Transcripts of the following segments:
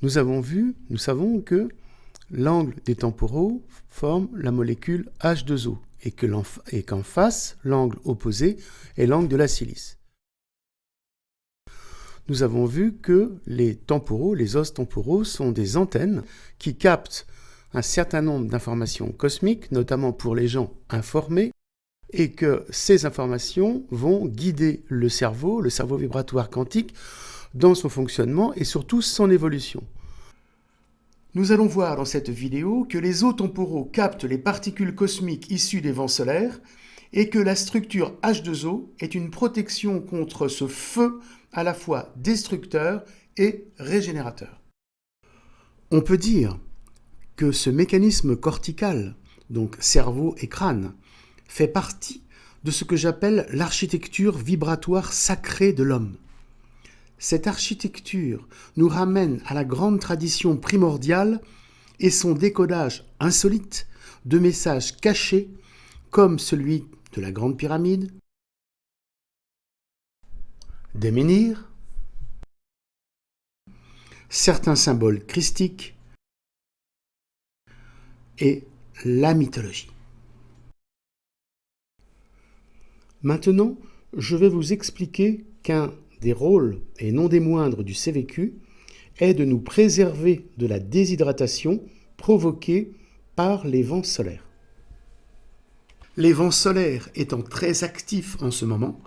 Nous savons que l'angle des temporaux forme la molécule H2O et qu'en face, l'angle opposé est l'angle de la silice. Nous avons vu que les temporaux, les os temporaux, sont des antennes qui captent un certain nombre d'informations cosmiques, notamment pour les gens informés, et que ces informations vont guider le cerveau vibratoire quantique, dans son fonctionnement et surtout son évolution. Nous allons voir dans cette vidéo que les os temporaux captent les particules cosmiques issues des vents solaires et que la structure H2O est une protection contre ce feu à la fois destructeur et régénérateur. On peut dire que ce mécanisme cortical, donc cerveau et crâne, fait partie de ce que j'appelle l'architecture vibratoire sacrée de l'homme. Cette architecture nous ramène à la grande tradition primordiale et son décodage insolite de messages cachés comme celui de la Grande Pyramide, des menhirs, certains symboles christiques et la mythologie. Maintenant, je vais vous expliquer qu'un des rôles, et non des moindres, du CVQ est de nous préserver de la déshydratation provoquée par les vents solaires. Les vents solaires étant très actifs en ce moment,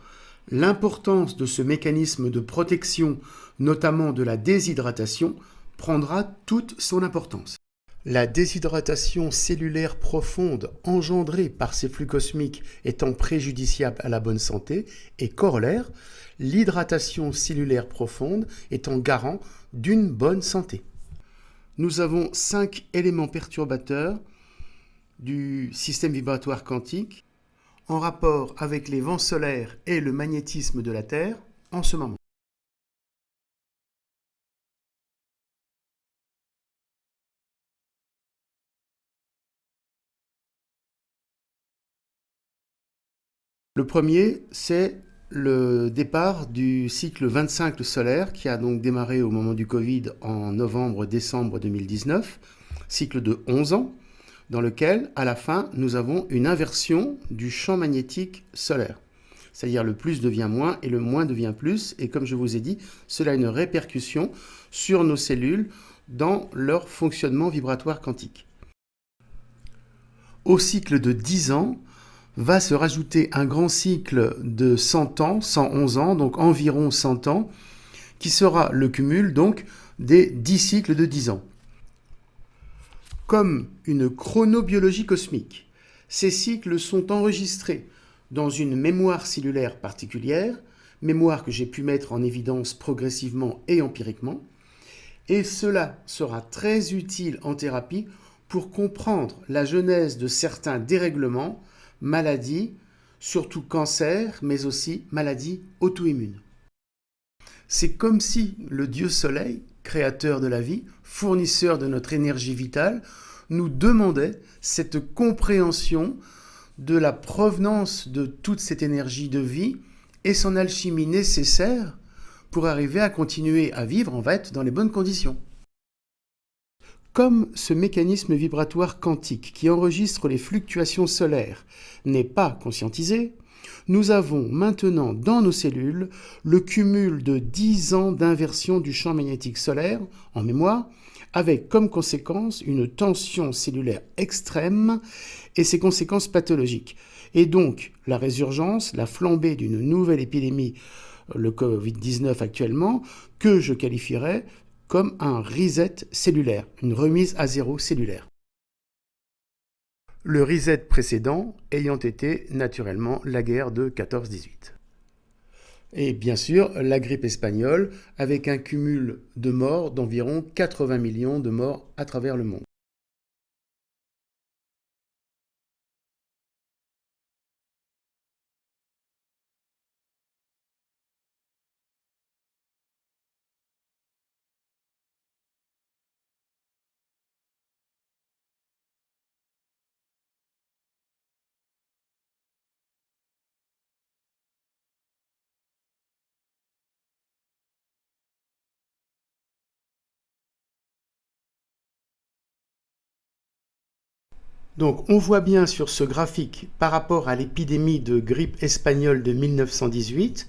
l'importance de ce mécanisme de protection, notamment de la déshydratation, prendra toute son importance. La déshydratation cellulaire profonde engendrée par ces flux cosmiques étant préjudiciable à la bonne santé et corollaire, l'hydratation cellulaire profonde étant garant d'une bonne santé. Nous avons 5 éléments perturbateurs du système vibratoire quantique en rapport avec les vents solaires et le magnétisme de la Terre en ce moment. Le premier, c'est le départ du cycle 25 solaire qui a donc démarré au moment du Covid en novembre-décembre 2019, cycle de 11 ans, dans lequel, à la fin, nous avons une inversion du champ magnétique solaire. C'est-à-dire le plus devient moins et le moins devient plus. Et comme je vous ai dit, cela a une répercussion sur nos cellules dans leur fonctionnement vibratoire quantique. Au cycle de 10 ans, va se rajouter un grand cycle de 100 ans, 111 ans, donc environ 100 ans, qui sera le cumul donc des 10 cycles de 10 ans. Comme une chronobiologie cosmique, ces cycles sont enregistrés dans une mémoire cellulaire particulière, mémoire que j'ai pu mettre en évidence progressivement et empiriquement, et cela sera très utile en thérapie pour comprendre la genèse de certains dérèglements, maladies, surtout cancer, mais aussi maladies auto-immunes. C'est comme si le Dieu Soleil, créateur de la vie, fournisseur de notre énergie vitale, nous demandait cette compréhension de la provenance de toute cette énergie de vie et son alchimie nécessaire pour arriver à continuer à vivre en fait dans les bonnes conditions. Comme ce mécanisme vibratoire quantique qui enregistre les fluctuations solaires n'est pas conscientisé, nous avons maintenant dans nos cellules le cumul de 10 ans d'inversion du champ magnétique solaire en mémoire, avec comme conséquence une tension cellulaire extrême et ses conséquences pathologiques. Et donc la résurgence, la flambée d'une nouvelle épidémie, le Covid-19 actuellement, que je qualifierais comme un reset cellulaire, une remise à zéro cellulaire. Le reset précédent ayant été naturellement la guerre de 14-18. Et bien sûr, la grippe espagnole, avec un cumul de morts d'environ 80 millions de morts à travers le monde. Donc on voit bien sur ce graphique, par rapport à l'épidémie de grippe espagnole de 1918,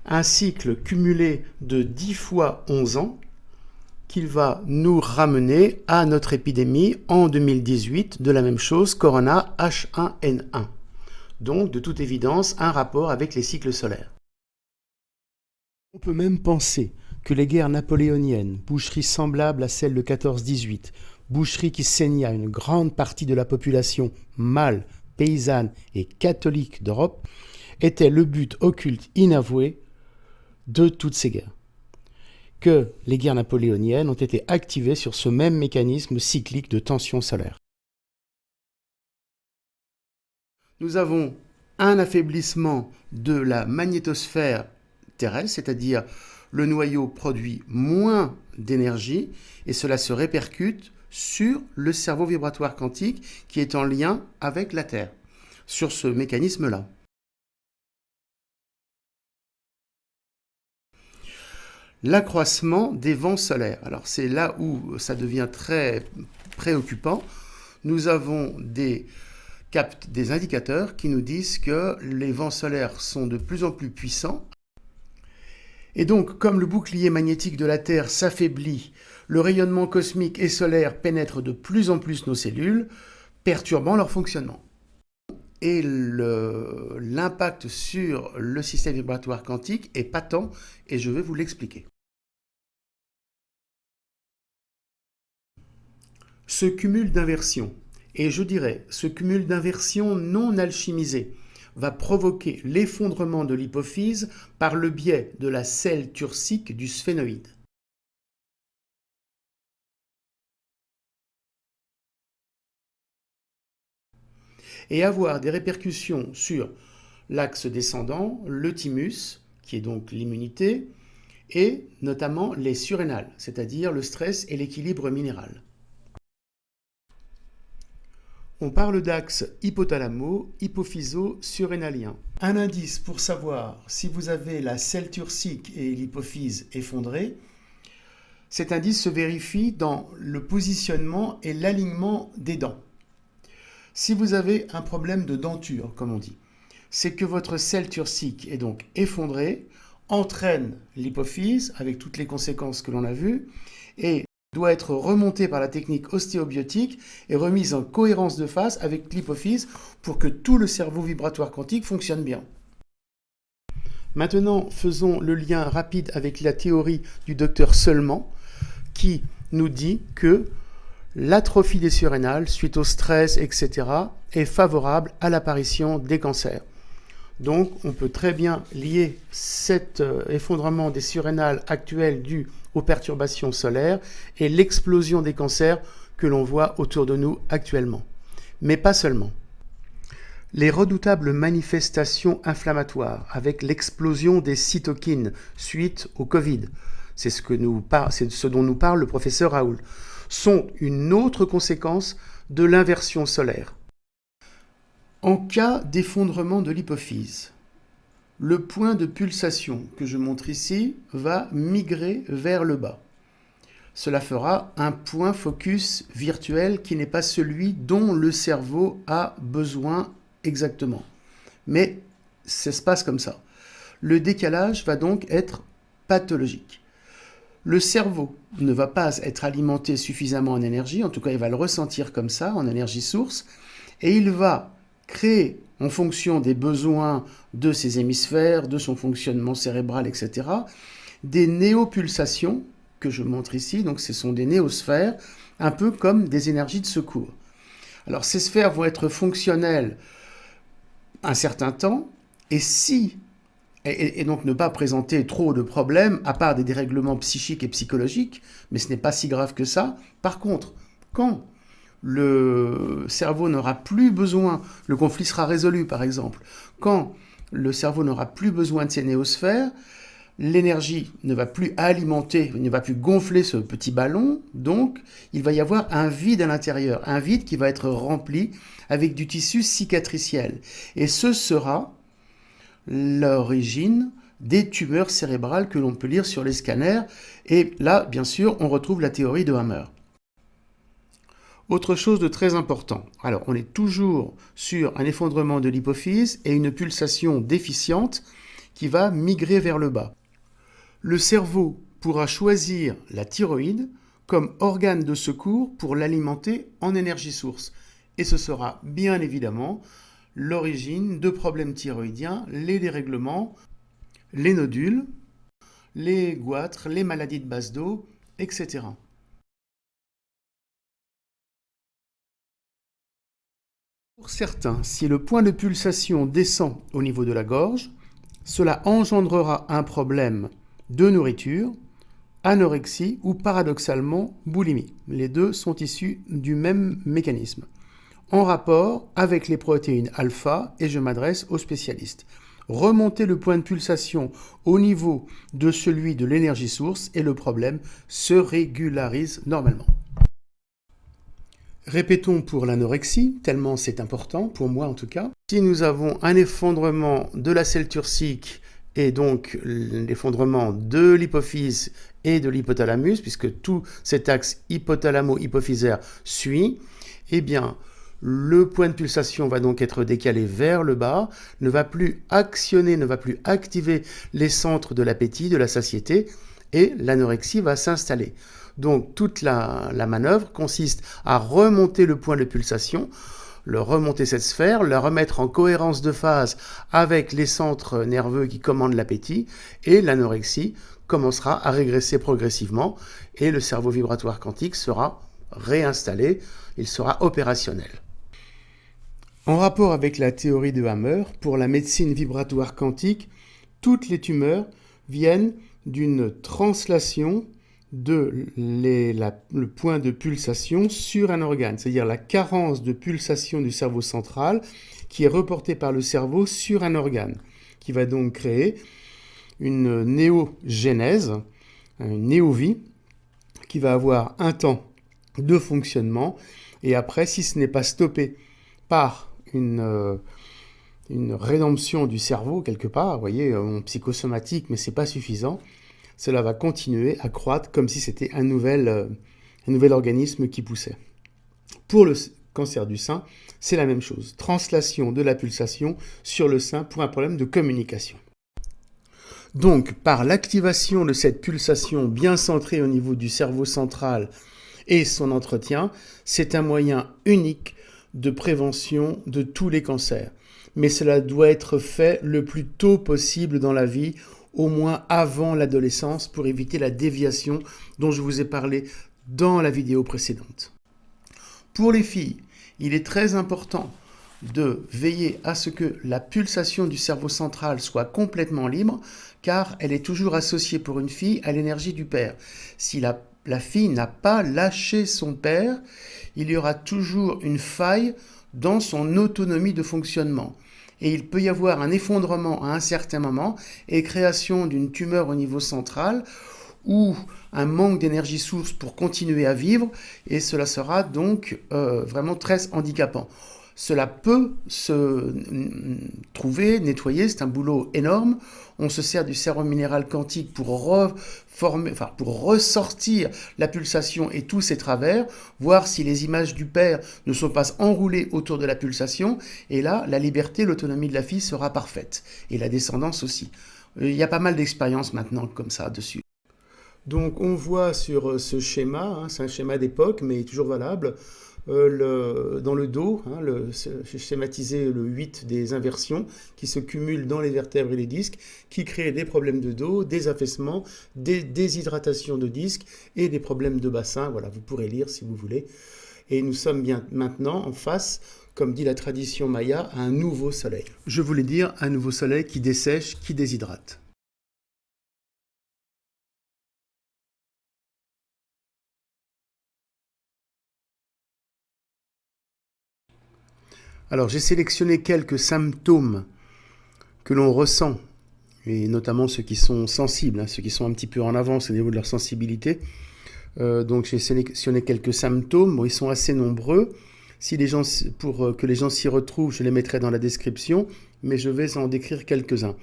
un cycle cumulé de 10 fois 11 ans, qu'il va nous ramener à notre épidémie en 2018 de la même chose, Corona H1N1. Donc, de toute évidence, un rapport avec les cycles solaires. On peut même penser que les guerres napoléoniennes, boucheries semblables à celles de 14-18, boucheries qui saigna une grande partie de la population mâle, paysanne et catholique d'Europe, étaient le but occulte inavoué de toutes ces guerres. Que les guerres napoléoniennes ont été activées sur ce même mécanisme cyclique de tension solaire. Nous avons un affaiblissement de la magnétosphère terrestre, c'est-à-dire le noyau produit moins d'énergie et cela se répercute sur le cerveau vibratoire quantique qui est en lien avec la Terre, sur ce mécanisme-là. L'accroissement des vents solaires. Alors c'est là où ça devient très préoccupant. Nous avons des indicateurs qui nous disent que les vents solaires sont de plus en plus puissants. Et donc, comme le bouclier magnétique de la Terre s'affaiblit, le rayonnement cosmique et solaire pénètre de plus en plus nos cellules, perturbant leur fonctionnement. Et l'impact sur le système vibratoire quantique est patent et je vais vous l'expliquer. Ce cumul d'inversions, et je dirais ce cumul d'inversions non alchimisées, va provoquer l'effondrement de l'hypophyse par le biais de la selle turcique du sphénoïde. Et avoir des répercussions sur l'axe descendant, le thymus, qui est donc l'immunité, et notamment les surrénales, c'est-à-dire le stress et l'équilibre minéral. On parle d'axe hypothalamo-hypophyso-surrénalien. Un indice pour savoir si vous avez la selle turcique et l'hypophyse effondrée, cet indice se vérifie dans le positionnement et l'alignement des dents. Si vous avez un problème de denture, comme on dit, c'est que votre selle turcique est donc effondrée, entraîne l'hypophyse, avec toutes les conséquences que l'on a vues, et doit être remontée par la technique ostéobiotique et remise en cohérence de phase avec l'hypophyse pour que tout le cerveau vibratoire quantique fonctionne bien. Maintenant, faisons le lien rapide avec la théorie du docteur Seulement, qui nous dit que l'atrophie des surrénales, suite au stress, etc., est favorable à l'apparition des cancers. Donc, on peut très bien lier cet effondrement des surrénales actuelles dû aux perturbations solaires et l'explosion des cancers que l'on voit autour de nous actuellement. Mais pas seulement. Les redoutables manifestations inflammatoires avec l'explosion des cytokines suite au Covid, c'est ce dont nous parle le professeur Raoul, sont une autre conséquence de l'inversion solaire. En cas d'effondrement de l'hypophyse, le point de pulsation que je montre ici va migrer vers le bas. Cela fera un point focus virtuel qui n'est pas celui dont le cerveau a besoin exactement. Mais ça se passe comme ça. Le décalage va donc être pathologique. Le cerveau ne va pas être alimenté suffisamment en énergie, en tout cas il va le ressentir comme ça, en énergie source, et il va créer, en fonction des besoins de ses hémisphères, de son fonctionnement cérébral, etc., des néopulsations, que je montre ici, donc ce sont des néosphères, un peu comme des énergies de secours. Alors ces sphères vont être fonctionnelles un certain temps, et donc ne pas présenter trop de problèmes, à part des dérèglements psychiques et psychologiques, mais ce n'est pas si grave que ça. Par contre, quand le cerveau n'aura plus besoin, le conflit sera résolu par exemple, quand le cerveau n'aura plus besoin de ces néosphères, l'énergie ne va plus alimenter, ne va plus gonfler ce petit ballon, donc il va y avoir un vide à l'intérieur, un vide qui va être rempli avec du tissu cicatriciel. Et ce sera l'origine des tumeurs cérébrales que l'on peut lire sur les scanners. Et là, bien sûr, on retrouve la théorie de Hammer. Autre chose de très important. Alors, on est toujours sur un effondrement de l'hypophyse et une pulsation déficiente qui va migrer vers le bas. Le cerveau pourra choisir la thyroïde comme organe de secours pour l'alimenter en énergie source. Et ce sera bien évidemment l'origine de problèmes thyroïdiens, les dérèglements, les nodules, les goitres, les maladies de base d'eau, etc. Pour certains, si le point de pulsation descend au niveau de la gorge, cela engendrera un problème de nourriture, anorexie ou paradoxalement boulimie. Les deux sont issus du même mécanisme, en rapport avec les protéines alpha, et je m'adresse aux spécialistes. Remonter le point de pulsation au niveau de celui de l'énergie source et le problème se régularise normalement. Répétons pour l'anorexie, tellement c'est important, pour moi en tout cas. Si nous avons un effondrement de la selle turcique et donc l'effondrement de l'hypophyse et de l'hypothalamus, puisque tout cet axe hypothalamo-hypophysaire suit, eh bien, le point de pulsation va donc être décalé vers le bas, ne va plus actionner, ne va plus activer les centres de l'appétit, de la satiété, et l'anorexie va s'installer. Donc toute la manœuvre consiste à remonter le point de pulsation, remonter cette sphère, la remettre en cohérence de phase avec les centres nerveux qui commandent l'appétit, et l'anorexie commencera à régresser progressivement, et le cerveau vibratoire quantique sera réinstallé, il sera opérationnel. En rapport avec la théorie de Hammer, pour la médecine vibratoire quantique, toutes les tumeurs viennent d'une translation de le point de pulsation sur un organe, c'est-à-dire la carence de pulsation du cerveau central qui est reportée par le cerveau sur un organe, qui va donc créer une néogénèse, une néovie, qui va avoir un temps de fonctionnement, et après, si ce n'est pas stoppé par une rédemption du cerveau quelque part, vous voyez, en psychosomatique, mais ce n'est pas suffisant, cela va continuer à croître comme si c'était un nouvel organisme qui poussait. Pour le cancer du sein, c'est la même chose. Translation de la pulsation sur le sein pour un problème de communication. Donc, par l'activation de cette pulsation bien centrée au niveau du cerveau central et son entretien, c'est un moyen unique de prévention de tous les cancers. Mais cela doit être fait le plus tôt possible dans la vie, au moins avant l'adolescence, pour éviter la déviation dont je vous ai parlé dans la vidéo précédente. Pour les filles, il est très important de veiller à ce que la pulsation du cerveau central soit complètement libre, car elle est toujours associée pour une fille à l'énergie du père. Si la fille n'a pas lâché son père, il y aura toujours une faille dans son autonomie de fonctionnement. Et il peut y avoir un effondrement à un certain moment et création d'une tumeur au niveau central ou un manque d'énergie source pour continuer à vivre, et cela sera donc vraiment très handicapant. Cela peut se trouver, nettoyer, c'est un boulot énorme. On se sert du sérum minéral quantique pour ressortir la pulsation et tous ses travers, voir si les images du père ne sont pas enroulées autour de la pulsation, et là, la liberté, l'autonomie de la fille sera parfaite, et la descendance aussi. Il y a pas mal d'expériences maintenant comme ça dessus. Donc on voit sur ce schéma, c'est un schéma d'époque, mais toujours valable, dans le dos, j'ai schématisé le 8 des inversions qui se cumulent dans les vertèbres et les disques, qui créent des problèmes de dos, des affaissements, des déshydratations de disques et des problèmes de bassin. Voilà, vous pourrez lire si vous voulez. Et nous sommes bien maintenant en face, comme dit la tradition maya, à un nouveau soleil. Je voulais dire un nouveau soleil qui dessèche, qui déshydrate. Alors, j'ai sélectionné quelques symptômes que l'on ressent, et notamment ceux qui sont sensibles, ceux qui sont un petit peu en avance au niveau de leur sensibilité. Donc, j'ai sélectionné quelques symptômes. Bon, ils sont assez nombreux. Pour que les gens s'y retrouvent, je les mettrai dans la description, mais je vais en décrire quelques-uns.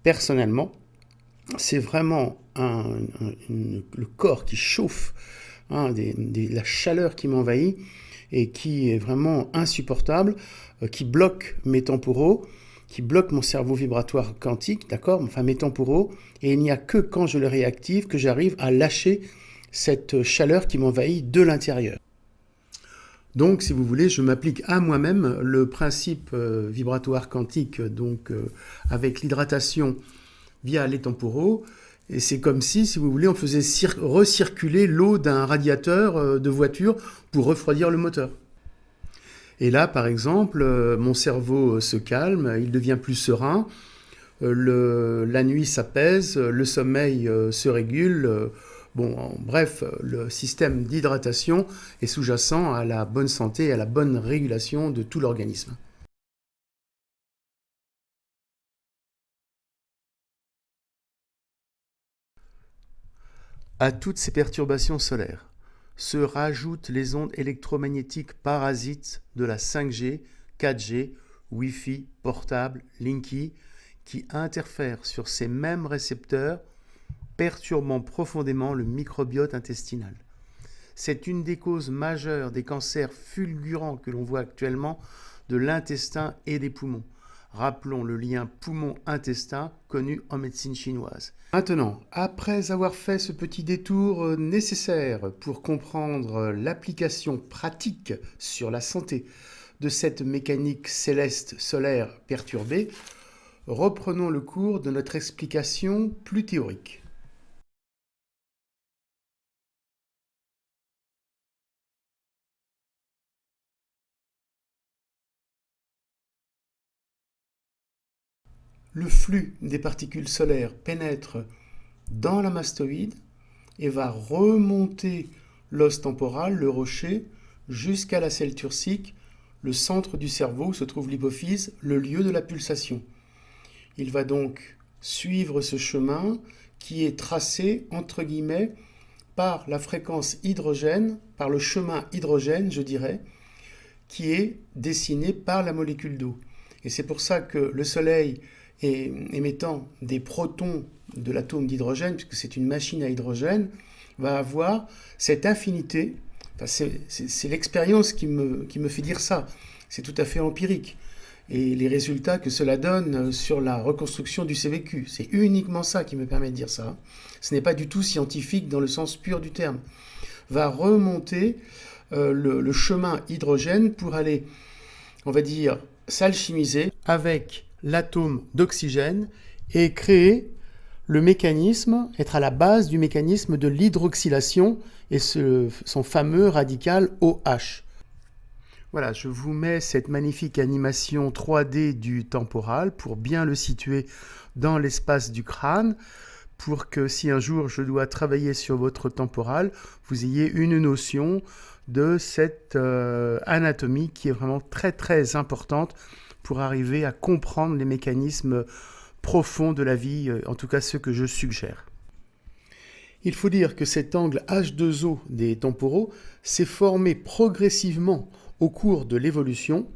Personnellement, c'est vraiment le corps qui chauffe, hein, la chaleur qui m'envahit et qui est vraiment insupportable, qui bloque mes temporaux, qui bloque mon cerveau vibratoire quantique, d'accord, enfin mes temporaux, et il n'y a que quand je le réactive que j'arrive à lâcher cette chaleur qui m'envahit de l'intérieur. Donc, si vous voulez, je m'applique à moi-même le principe vibratoire quantique, donc avec l'hydratation via les temporaux. Et c'est comme si vous voulez, on faisait recirculer l'eau d'un radiateur de voiture pour refroidir le moteur. Et là, par exemple, mon cerveau se calme, il devient plus serein, la nuit s'apaise, le sommeil se régule. Bon, bref, le système d'hydratation est sous-jacent à la bonne santé et à la bonne régulation de tout l'organisme. À toutes ces perturbations solaires se rajoutent les ondes électromagnétiques parasites de la 5G, 4G, Wi-Fi, portable, Linky, qui interfèrent sur ces mêmes récepteurs, perturbant profondément le microbiote intestinal. C'est une des causes majeures des cancers fulgurants que l'on voit actuellement de l'intestin et des poumons. Rappelons le lien poumon-intestin connu en médecine chinoise. Maintenant, après avoir fait ce petit détour nécessaire pour comprendre l'application pratique sur la santé de cette mécanique céleste solaire perturbée, reprenons le cours de notre explication plus théorique. Le flux des particules solaires pénètre dans la mastoïde et va remonter l'os temporal, le rocher, jusqu'à la selle turcique, le centre du cerveau où se trouve l'hypophyse, le lieu de la pulsation. Il va donc suivre ce chemin qui est tracé, entre guillemets, par la fréquence hydrogène, par le chemin hydrogène, je dirais, qui est dessiné par la molécule d'eau. Et c'est pour ça que le Soleil, émettant des protons de l'atome d'hydrogène, puisque c'est une machine à hydrogène, va avoir cette infinité. Enfin, c'est l'expérience qui me fait dire ça. C'est tout à fait empirique. Et les résultats que cela donne sur la reconstruction du CVQ, c'est uniquement ça qui me permet de dire ça. Ce n'est pas du tout scientifique dans le sens pur du terme. Va remonter le chemin hydrogène pour aller, on va dire, s'alchimiser avec l'atome d'oxygène et créer le mécanisme, être à la base du mécanisme de l'hydroxylation et son fameux radical OH. Voilà, je vous mets cette magnifique animation 3D du temporal pour bien le situer dans l'espace du crâne, pour que si un jour je dois travailler sur votre temporal, vous ayez une notion de cette anatomie qui est vraiment très très importante pour arriver à comprendre les mécanismes profonds de la vie, en tout cas ceux que je suggère. Il faut dire que cet angle H2O des temporaux s'est formé progressivement au cours de l'évolution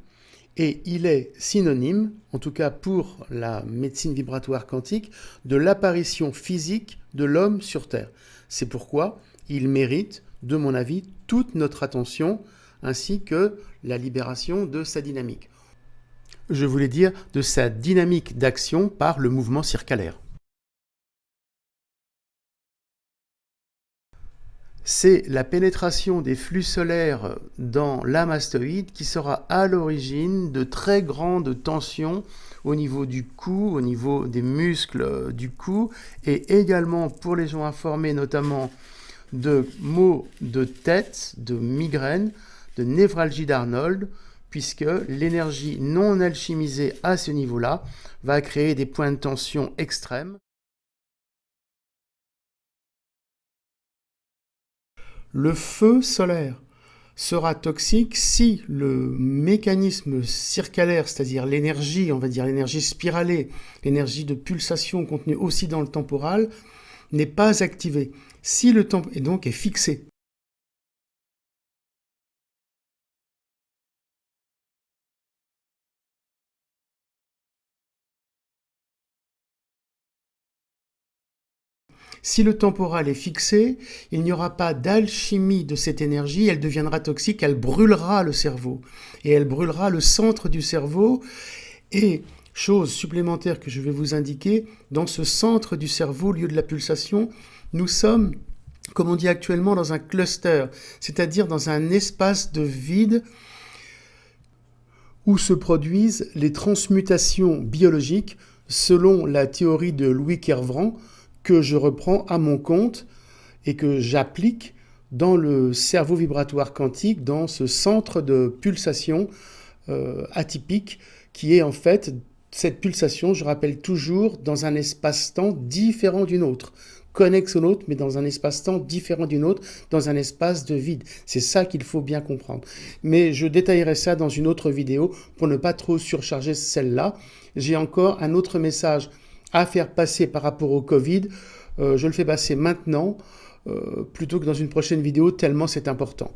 et il est synonyme, en tout cas pour la médecine vibratoire quantique, de l'apparition physique de l'homme sur Terre. C'est pourquoi il mérite, de mon avis, toute notre attention ainsi que la libération de sa dynamique. Je voulais dire de sa dynamique d'action par le mouvement circalaire. C'est la pénétration des flux solaires dans la mastoïde qui sera à l'origine de très grandes tensions au niveau du cou, au niveau des muscles du cou, et également pour les gens informés notamment de maux de tête, de migraines, de névralgie d'Arnold, puisque l'énergie non alchimisée à ce niveau-là va créer des points de tension extrêmes. Le feu solaire sera toxique si le mécanisme circalaire, c'est-à-dire l'énergie, on va dire l'énergie spiralée, l'énergie de pulsation contenue aussi dans le temporal, n'est pas activé. Si le temps est donc fixé. Si le temporal est fixé, il n'y aura pas d'alchimie de cette énergie, elle deviendra toxique, elle brûlera le cerveau. Et elle brûlera le centre du cerveau. Et, chose supplémentaire que je vais vous indiquer, dans ce centre du cerveau, au lieu de la pulsation, nous sommes, comme on dit actuellement, dans un cluster, c'est-à-dire dans un espace de vide où se produisent les transmutations biologiques selon la théorie de Louis Kervran, que je reprends à mon compte et que j'applique dans le cerveau vibratoire quantique, dans ce centre de pulsation atypique qui est en fait cette pulsation, je rappelle toujours, dans un espace-temps différent d'une autre, connexe au nôtre, mais dans un espace-temps différent d'une autre, dans un espace de vide. C'est ça qu'il faut bien comprendre. Mais je détaillerai ça dans une autre vidéo pour ne pas trop surcharger celle-là. J'ai encore un autre message à faire passer par rapport au Covid. Je le fais passer maintenant, plutôt que dans une prochaine vidéo, tellement c'est important.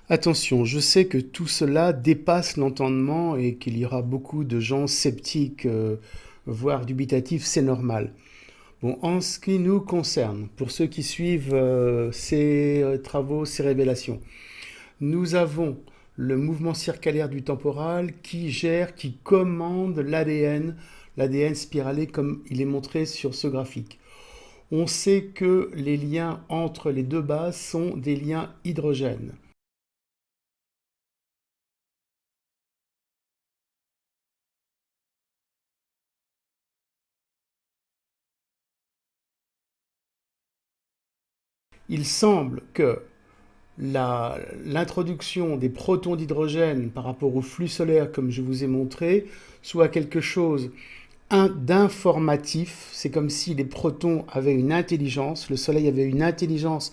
Attention, je sais que tout cela dépasse l'entendement et qu'il y aura beaucoup de gens sceptiques, voire dubitatifs, c'est normal. Bon, en ce qui nous concerne, pour ceux qui suivent ces travaux, ces révélations, nous avons le mouvement circulaire du temporal qui gère, qui commande l'ADN spiralé comme il est montré sur ce graphique. On sait que les liens entre les deux bases sont des liens hydrogènes. Il semble que l'introduction des protons d'hydrogène par rapport au flux solaire, comme je vous ai montré, soit quelque chose d'informatif. C'est comme si les protons avaient une intelligence, le Soleil avait une intelligence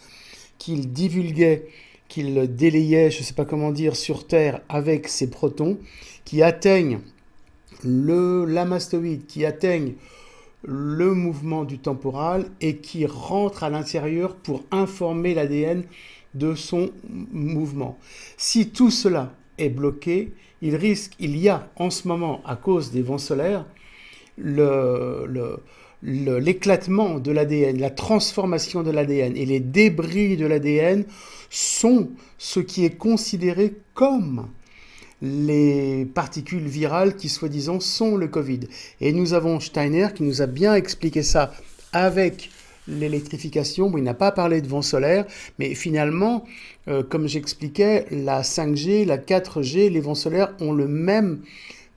qu'il divulguait, qu'il délayait, je ne sais pas comment dire, sur Terre avec ces protons, qui atteignent l'amastoïde, qui atteignent le mouvement du temporal et qui rentre à l'intérieur pour informer l'ADN de son mouvement. Si tout cela est bloqué, il y a en ce moment, à cause des vents solaires, l'éclatement de l'ADN, la transformation de l'ADN et les débris de l'ADN sont ce qui est considéré comme les particules virales qui, soi-disant, sont le Covid. Et nous avons Steiner qui nous a bien expliqué ça avec l'électrification. Bon, il n'a pas parlé de vent solaire, mais finalement, comme j'expliquais, la 5G, la 4G, les vents solaires ont le même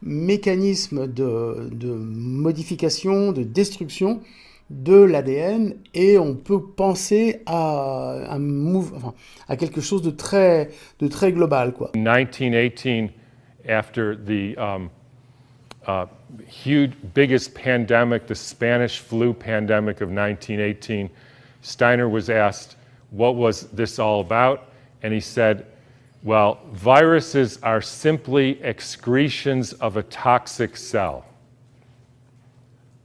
mécanisme de modification, de destruction de l'ADN, et on peut penser à à quelque chose de très global, quoi. 1918, after the biggest pandemic, the Spanish flu pandemic of 1918, Steiner was asked, what was this all about? And he said, well, viruses are simply excretions of a toxic cell.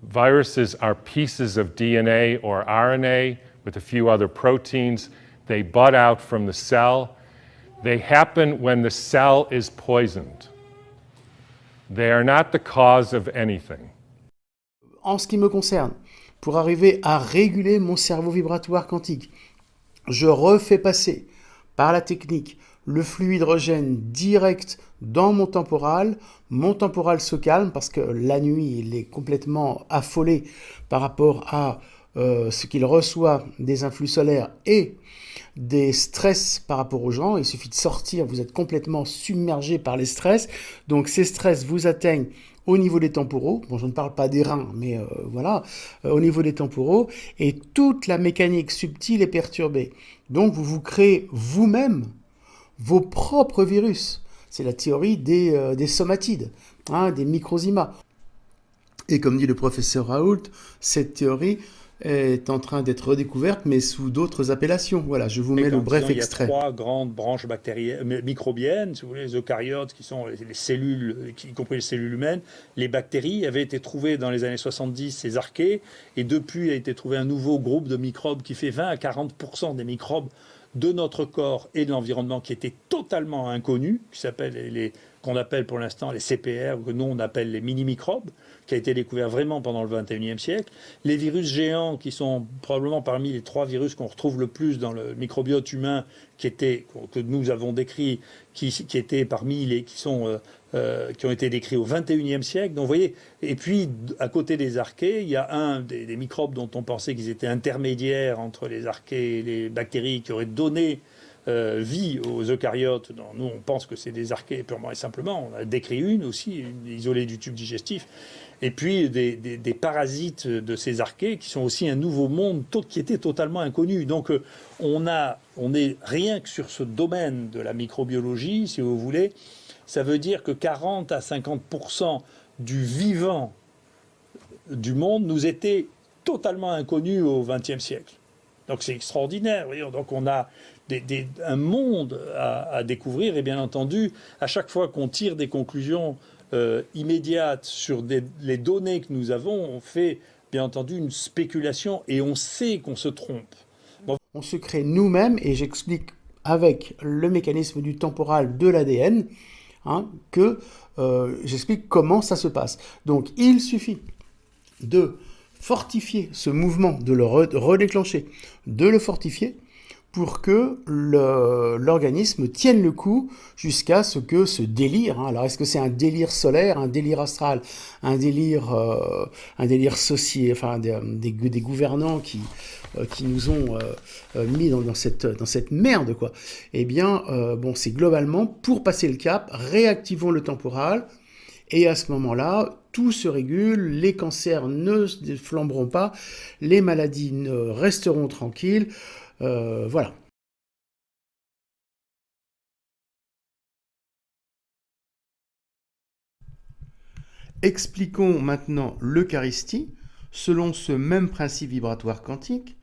Viruses are pieces of DNA or RNA with a few other proteins. They bud out from the cell. They happen when the cell is poisoned. They are not the cause of anything. En ce qui me concerne, pour arriver à réguler mon cerveau vibratoire quantique, je refais passer par la technique le flux hydrogène direct dans mon temporal se calme parce que la nuit, il est complètement affolé par rapport à ce qu'il reçoit des influx solaires et des stress par rapport aux gens. Il suffit de sortir, vous êtes complètement submergé par les stress. Donc ces stress vous atteignent au niveau des temporaux. Bon, je ne parle pas des reins, mais voilà, au niveau des temporaux. Et toute la mécanique subtile est perturbée. Donc vous vous créez vous-même vos propres virus. C'est la théorie des somatides, des microzymas. Et comme dit le professeur Raoult, cette théorie est en train d'être redécouverte, mais sous d'autres appellations. Voilà, je vous mets le bref extrait. Il y a 3 grandes branches microbiennes, si vous voulez, les eucaryotes, qui sont les cellules, y compris les cellules humaines. Les bactéries avaient été trouvées dans les années 70, ces archées, et depuis a été trouvé un nouveau groupe de microbes qui fait 20 à 40% des microbes de notre corps et de l'environnement qui étaient totalement inconnus, qu'on appelle pour l'instant les CPR, ou que nous on appelle les mini-microbes, qui a été découvert vraiment pendant le 21e siècle. Les virus géants, qui sont probablement parmi les 3 virus qu'on retrouve le plus dans le microbiote humain, que nous avons décrits, qui étaient parmi les qui ont été décrits au 21e siècle. Donc vous voyez, et puis à côté des archées, il y a un des microbes dont on pensait qu'ils étaient intermédiaires entre les archées et les bactéries, qui auraient donné vie aux eucaryotes. Nous, on pense que c'est des archées purement et simplement. On a décrit une aussi, isolée du tube digestif. Et puis des parasites de ces archées qui sont aussi un nouveau monde qui était totalement inconnu. Donc on est rien que sur ce domaine de la microbiologie, si vous voulez, ça veut dire que 40 à 50% du vivant du monde nous était totalement inconnu au XXe siècle. Donc c'est extraordinaire. Voyons. Donc on a un monde à découvrir, et bien entendu, à chaque fois qu'on tire des conclusions immédiates sur les données que nous avons, on fait bien entendu une spéculation et on sait qu'on se trompe. Bon. On se crée nous-mêmes, et j'explique avec le mécanisme du temporal de l'ADN, j'explique comment ça se passe. Donc il suffit de fortifier ce mouvement, de le redéclencher, de le fortifier, pour que l'organisme tienne le coup jusqu'à ce que ce délire, alors est-ce que c'est un délire solaire, un délire astral, un délire socié, enfin des gouvernants qui nous ont mis dans cette merde, quoi. Eh bien, c'est globalement, pour passer le cap, réactivons le temporal, et à ce moment-là, tout se régule, les cancers ne flamberont pas, les maladies resteront tranquilles. Voilà. Expliquons maintenant l'Eucharistie selon ce même principe vibratoire quantique.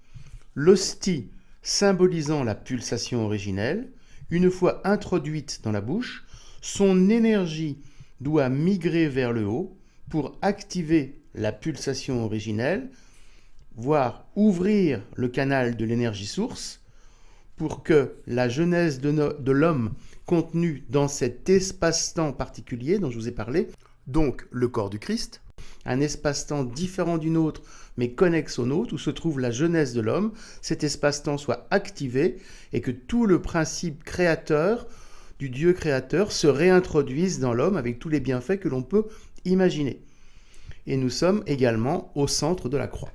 L'hostie symbolisant la pulsation originelle, une fois introduite dans la bouche, son énergie doit migrer vers le haut pour activer la pulsation originelle, voire ouvrir le canal de l'énergie source pour que la genèse de l'homme contenue dans cet espace-temps particulier dont je vous ai parlé, donc le corps du Christ, un espace-temps différent du nôtre mais connexe au nôtre, où se trouve la genèse de l'homme, cet espace-temps soit activé et que tout le principe créateur du Dieu créateur se réintroduise dans l'homme avec tous les bienfaits que l'on peut imaginer. Et nous sommes également au centre de la croix.